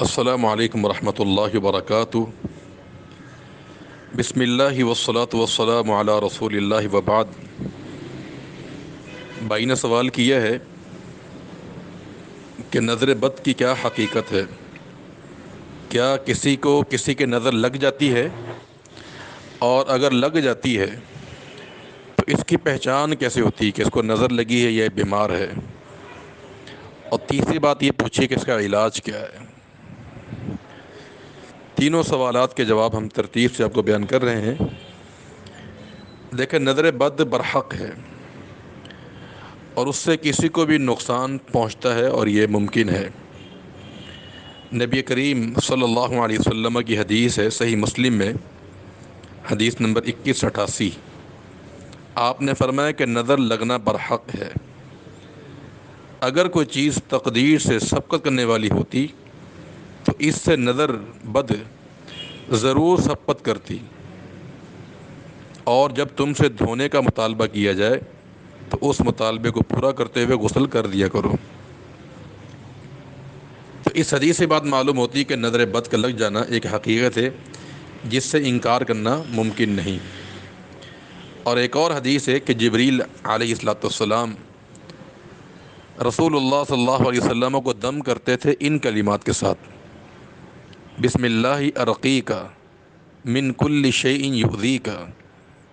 السلام علیکم ورحمۃ اللہ وبرکاتہ۔ بسم اللہ والصلاة والسلام علی رسول اللہ وبعد۔ بھائی نے سوال کیا ہے کہ نظر بد کی کیا حقیقت ہے؟ کیا کسی کو کسی کے نظر لگ جاتی ہے؟ اور اگر لگ جاتی ہے تو اس کی پہچان کیسے ہوتی ہے کہ اس کو نظر لگی ہے یا بیمار ہے؟ اور تیسری بات یہ پوچھی کہ اس کا علاج کیا ہے؟ تینوں سوالات کے جواب ہم ترتیب سے آپ کو بیان کر رہے ہیں۔ دیکھیں، نظر بد برحق ہے اور اس سے کسی کو بھی نقصان پہنچتا ہے، اور یہ ممکن ہے۔ نبی کریم صلی اللہ علیہ وسلم کی حدیث ہے، صحیح مسلم میں حدیث نمبر 2188۔ آپ نے فرمایا کہ نظر لگنا برحق ہے۔ اگر کوئی چیز تقدیر سے سبقت کرنے والی ہوتی تو اس سے نظر بد ضرور سبقت کرتی، اور جب تم سے دھونے کا مطالبہ کیا جائے تو اس مطالبے کو پورا کرتے ہوئے غسل کر دیا کرو۔ تو اس حدیث سے بات معلوم ہوتی ہے کہ نظر بد کا لگ جانا ایک حقیقت ہے جس سے انکار کرنا ممکن نہیں۔ اور ایک اور حدیث ہے کہ جبریل علیہ السلام رسول اللہ صلی اللہ علیہ وسلم کو دم کرتے تھے ان کلمات کے ساتھ: بسم اللہ ارقیک من کل شیء یؤذیک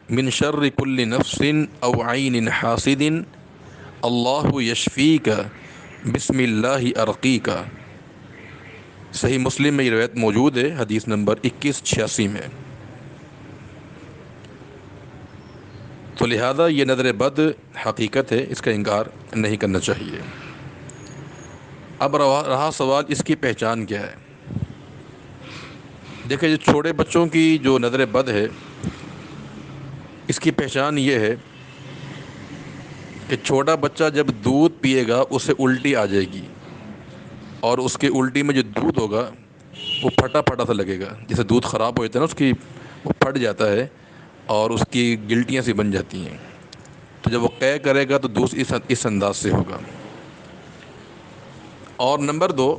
من شر کل نفس او عین حاسد اللہ یشفیک بسم اللہ ارقیک۔ صحیح مسلم میں یہ روایت موجود ہے، حدیث نمبر 2186 میں۔ تو لہذا یہ نظر بد حقیقت ہے، اس کا انکار نہیں کرنا چاہیے۔ اب رہا سوال اس کی پہچان کیا ہے۔ دیکھیں، جو چھوٹے بچوں کی جو نظر بد ہے، اس کی پہچان یہ ہے کہ چھوٹا بچہ جب دودھ پیے گا اسے الٹی آ جائے گی، اور اس کے الٹی میں جو دودھ ہوگا وہ پھٹا پھٹا سا لگے گا، جیسے دودھ خراب ہو جاتا ہے نا، اس کی وہ پھٹ جاتا ہے اور اس کی گلٹیاں سی بن جاتی ہیں۔ تو جب وہ قے کرے گا تو اس انداز سے ہوگا۔ اور نمبر 2،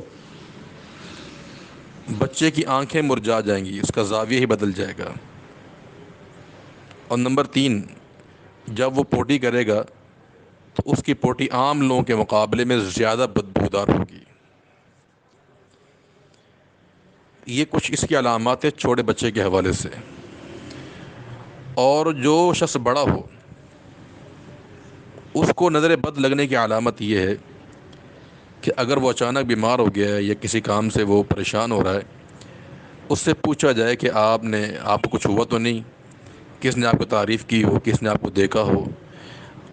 بچے کی آنکھیں مرجھا جائیں گی، اس کا زاویہ ہی بدل جائے گا۔ اور نمبر 3، جب وہ پوٹی کرے گا تو اس کی پوٹی عام لوگوں کے مقابلے میں زیادہ بدبودار ہوگی۔ یہ کچھ اس کی علامات ہیں چھوٹے بچے کے حوالے سے۔ اور جو شخص بڑا ہو اس کو نظر بد لگنے کی علامت یہ ہے کہ اگر وہ اچانک بیمار ہو گیا ہے یا کسی کام سے وہ پریشان ہو رہا ہے، اس سے پوچھا جائے کہ آپ کو کچھ ہوا تو نہیں، کس نے آپ کو تعریف کی ہو، کس نے آپ کو دیکھا ہو،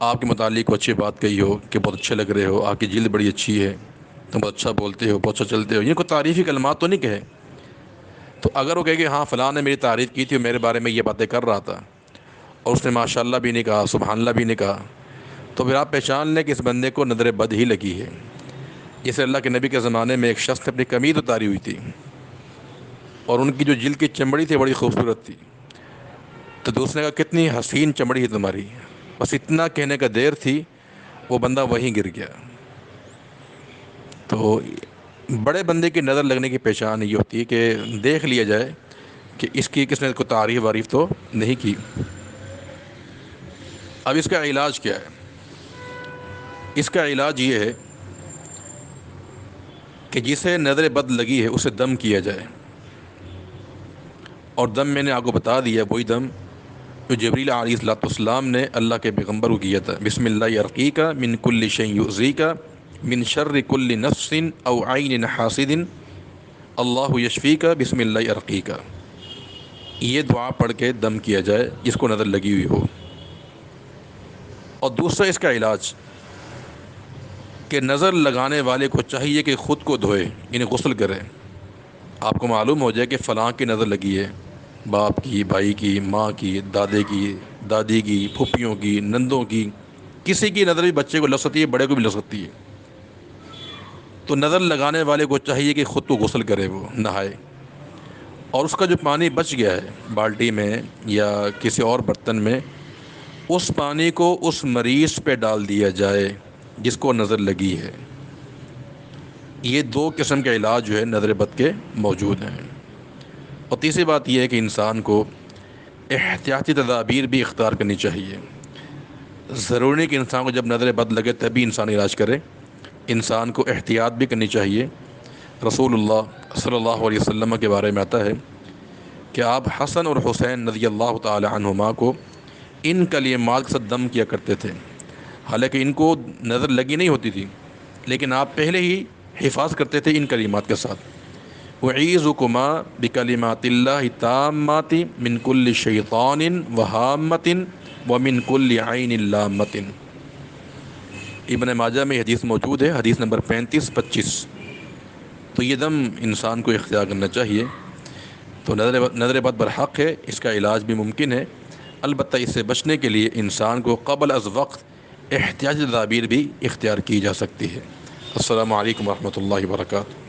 آپ کے متعلق کوئی اچھی بات کہی ہو کہ بہت اچھے لگ رہے ہو، آپ کی جلد بڑی اچھی ہے، تم بہت اچھا بولتے ہو، بہت اچھا چلتے ہو، یہ کوئی تعریفی کلمات تو نہیں کہے۔ تو اگر وہ کہے کہ ہاں فلاں نے میری تعریف کی تھی اور میرے بارے میں یہ باتیں کر رہا تھا، اور اس نے ماشاء اللہ بھی نہیں کہا، سبحان اللہ بھی نہیں کہا، تو پھر آپ پہچان لیں کہ اس بندے کو نظر بد ہی لگی ہے۔ جیسے اللہ کے نبی کے زمانے میں ایک شخص نے اپنی قمیض اتاری ہوئی تھی، اور ان کی جو جلد کی چمڑی تھی بڑی خوبصورت تھی، تو دوسرے نے کہا کتنی حسین چمڑی ہے تمہاری، بس اتنا کہنے کا دیر تھی وہ بندہ وہیں گر گیا۔ تو بڑے بندے کی نظر لگنے کی پہچان یہ ہوتی ہے کہ دیکھ لیا جائے کہ اس کی کس نے کوئی تعریف وارف تو نہیں کی۔ اب اس کا علاج کیا ہے؟ اس کا علاج یہ ہے کہ جسے نظر بد لگی ہے اسے دم کیا جائے، اور دم میں نے آپ کو بتا دیا وہی دم جو جبریل علیہ السلام نے اللہ کے پیغمبر کو کیا تھا: بسم اللہ ارقیک من کل شیء یؤذیک من شر کل نفس او عین حاسد اللہ یشفیک بسم اللہ ارقیک۔ یہ دعا پڑھ کے دم کیا جائے جس کو نظر لگی ہوئی ہو۔ اور دوسرا اس کا علاج کہ نظر لگانے والے کو چاہیے کہ خود کو دھوئے، یعنی غسل کرے۔ آپ کو معلوم ہو جائے کہ فلاں کی نظر لگی ہے، باپ کی، بھائی کی، ماں کی، دادے کی، دادی کی، پھپھیوں کی، نندوں کی، کسی کی نظر بھی بچے کو لگ سکتی ہے، بڑے کو بھی لگ سکتی ہے۔ تو نظر لگانے والے کو چاہیے کہ خود کو غسل کرے، وہ نہائے، اور اس کا جو پانی بچ گیا ہے بالٹی میں یا کسی اور برتن میں، اس پانی کو اس مریض پہ ڈال دیا جائے جس کو نظر لگی ہے۔ یہ دو قسم کے علاج جو ہے نظر بد کے موجود ہیں۔ اور تیسری بات یہ ہے کہ انسان کو احتیاطی تدابیر بھی اختیار کرنی چاہیے۔ ضروری نہیں کہ انسان کو جب نظر بد لگے تبھی انسان علاج کرے، انسان کو احتیاط بھی کرنی چاہیے۔ رسول اللہ صلی اللہ علیہ وسلم کے بارے میں آتا ہے کہ آپ حسن اور حسین رضی اللہ تعالی عنہما کو ان کلمات کے ساتھ دم کیا کرتے تھے، حالانکہ ان کو نظر لگی نہیں ہوتی تھی، لیکن آپ پہلے ہی حفاظ کرتے تھے ان کلمات کے ساتھ۔ وَعِيذُكُمَا بِكَلِمَاتِ اللَّهِ التَّامَّاتِ مِنْ كُلِّ شَيْطَانٍ وَهَامَّةٍ وَمِنْ كُلِّ عَيْنٍ لَامَّةٍ۔ ابن ماجہ میں یہ حدیث موجود ہے، حدیث نمبر 35-25۔ تو یہ دم انسان کو اختیار کرنا چاہیے۔ تو نظر بد برحق ہے، اس کا علاج بھی ممکن ہے، البتہ اس سے بچنے کے لیے انسان کو قبل از وقت احتیاطی تدابیر بھی اختیار کی جا سکتی ہے۔ السلام علیکم ورحمۃ اللہ وبرکاتہ۔